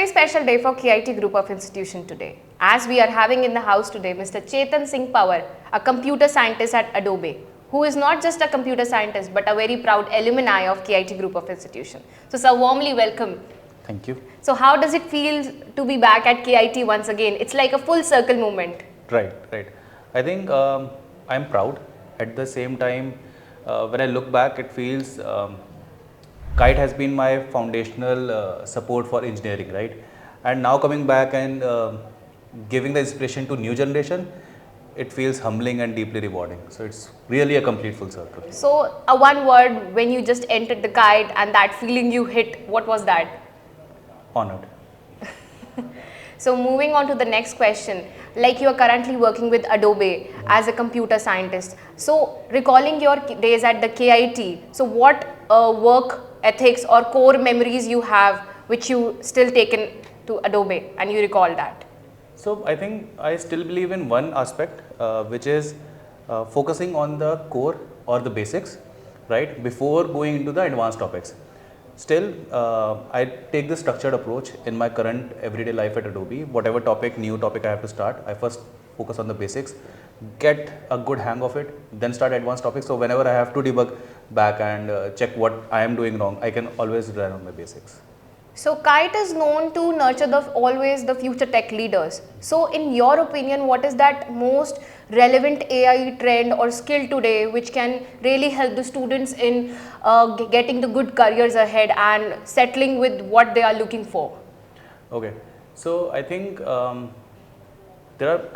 very special day for KIT Group of Institution today, as we are having in the house today Mr. Chetan Pawar, a computer scientist at Adobe, who is not just a computer scientist but a very proud alumni of KIT Group of Institution. So sir, warmly welcome. Thank you. So how does it feel to be back at KIT once again? It's like a full circle moment. Right. I think I'm proud. At the same time, when I look back, it feels KIET has been my foundational support for engineering, right? And now coming back and giving the inspiration to new generation, it feels humbling and deeply rewarding. So it's really a complete full circle. So one word when you just entered the KIET and that feeling you hit, what was that? Honored. So moving on to the next question, like you are currently working with Adobe as a computer scientist. So recalling your days at the KIT, so what work ethics or core memories you have which you still taken to Adobe and you recall that? So I think I still believe in one aspect which is focusing on the core or the basics, right, before going into the advanced topics. Still, I take the structured approach in my current everyday life at Adobe. Whatever new topic I have to start, I first focus on the basics, get a good hang of it, then start advanced topics. So whenever I have to debug back and check what I am doing wrong, I can always rely on my basics. So KIET is known to nurture always the future tech leaders. So in your opinion, what is that most relevant AI trend or skill today which can really help the students in getting the good careers ahead and settling with what they are looking for? Okay, so I think I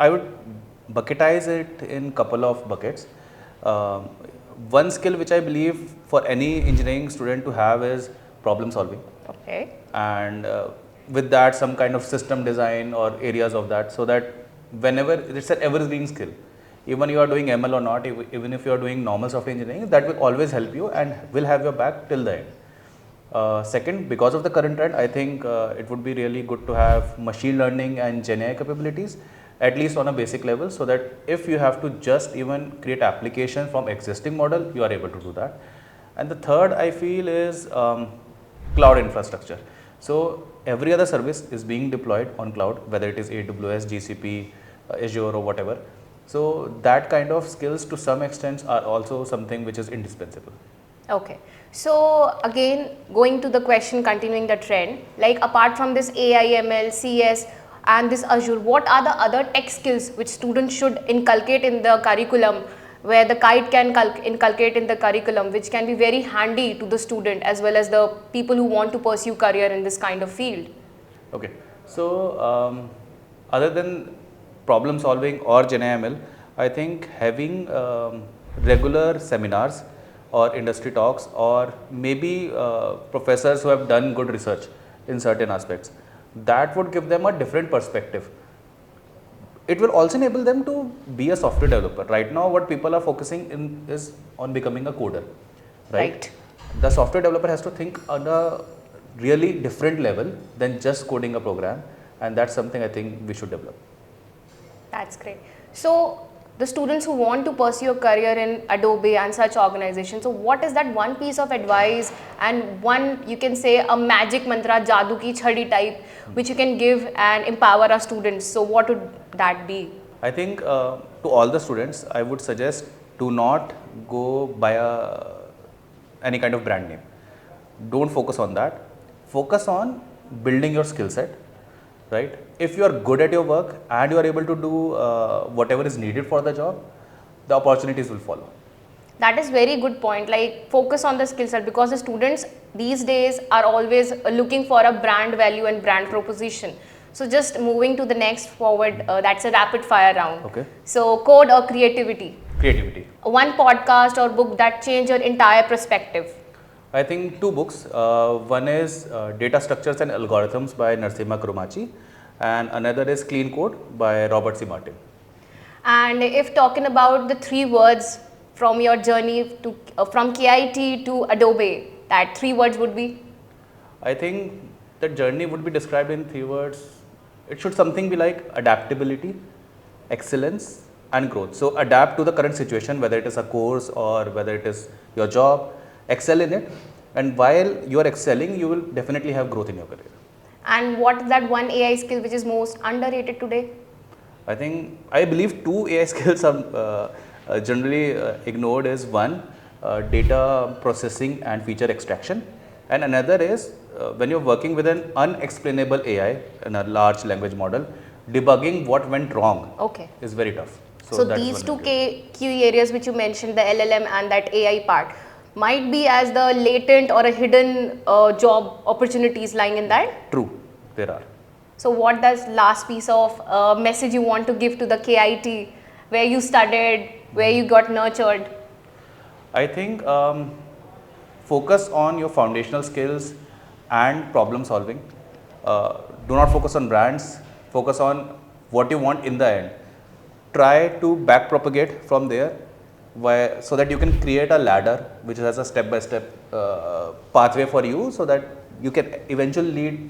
would bucketize it in couple of buckets. One skill which I believe for any engineering student to have is problem solving. Okay. And with that some kind of system design or areas of that, so that whenever it's an evergreen skill, even you are doing ML or not, even if you are doing normal software engineering, that will always help you and will have your back till the end. Second, because of the current trend, I think it would be really good to have machine learning and GenAI capabilities, at least on a basic level, so that if you have to just even create application from existing model, you are able to do that. And the third I feel is cloud infrastructure. So every other service is being deployed on cloud, whether it is AWS, GCP, Azure or whatever. So that kind of skills to some extent are also something which is indispensable. Okay. So again, going to the question, continuing the trend, like apart from this AI, ML, CS and this Azure, what are the other tech skills which students should inculcate in the curriculum, where the KIET can inculcate in the curriculum, which can be very handy to the student as well as the people who want to pursue career in this kind of field? Okay, so other than problem solving or GenAI, I think having regular seminars or industry talks or maybe professors who have done good research in certain aspects, that would give them a different perspective. It will also enable them to be a software developer. Right now, what people are focusing in is on becoming a coder, right? The software developer has to think on a really different level than just coding a program, and that's something I think we should develop. That's great. So the students who want to pursue a career in Adobe and such organizations, so what is that one piece of advice and one, you can say, a magic mantra, jadoo ki chhadi type, which you can give and empower our students? So what would that be? I think to all the students, I would suggest do not go by any kind of brand name. Don't focus on that. Focus on building your skill set, right? If you are good at your work and you are able to do whatever is needed for the job, the opportunities will follow. That is very good point, like focus on the skill set, because the students these days are always looking for a brand value and brand proposition. So just moving to the next forward, that's a rapid fire round. Okay. So code or creativity? Creativity. One podcast or book that changed your entire perspective? I think two books. One is Data Structures and Algorithms by Narasimha Kurumachi, and another is Clean Code by Robert C. Martin. And if talking about the three words from your journey to from KIT to Adobe, that three words would be? I think the journey would be described in three words. It should something be like adaptability, excellence and growth. So adapt to the current situation, whether it is a course or whether it is your job, excel in it, and while you are excelling, you will definitely have growth in your career. And what is that one AI skill which is most underrated today? I believe two AI skills are generally ignored is one, data processing and feature extraction, and another is when you're working with an unexplainable AI and a large language model, debugging what went wrong Okay. is very tough. So that is these one two area. key areas which you mentioned, the LLM and that AI part, might be as the latent or a hidden job opportunities lying in that. True, there are. So what does last piece of message you want to give to the KIT, where you studied, where you got nurtured? I think focus on your foundational skills and problem solving. Do not focus on brands, focus on what you want in the end. Try to back propagate from there so that you can create a ladder which has a step by step pathway for you, so that you can eventually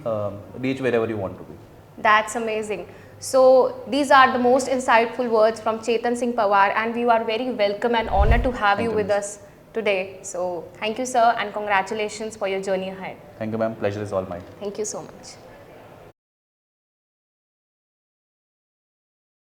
reach wherever you want to be. That's amazing. So these are the most insightful words from Chetan Singh Pawar, and we are very welcome and honored to have you with us today. So thank you, sir, and congratulations for your journey ahead. Thank you, ma'am. Pleasure is all mine. Thank you so much.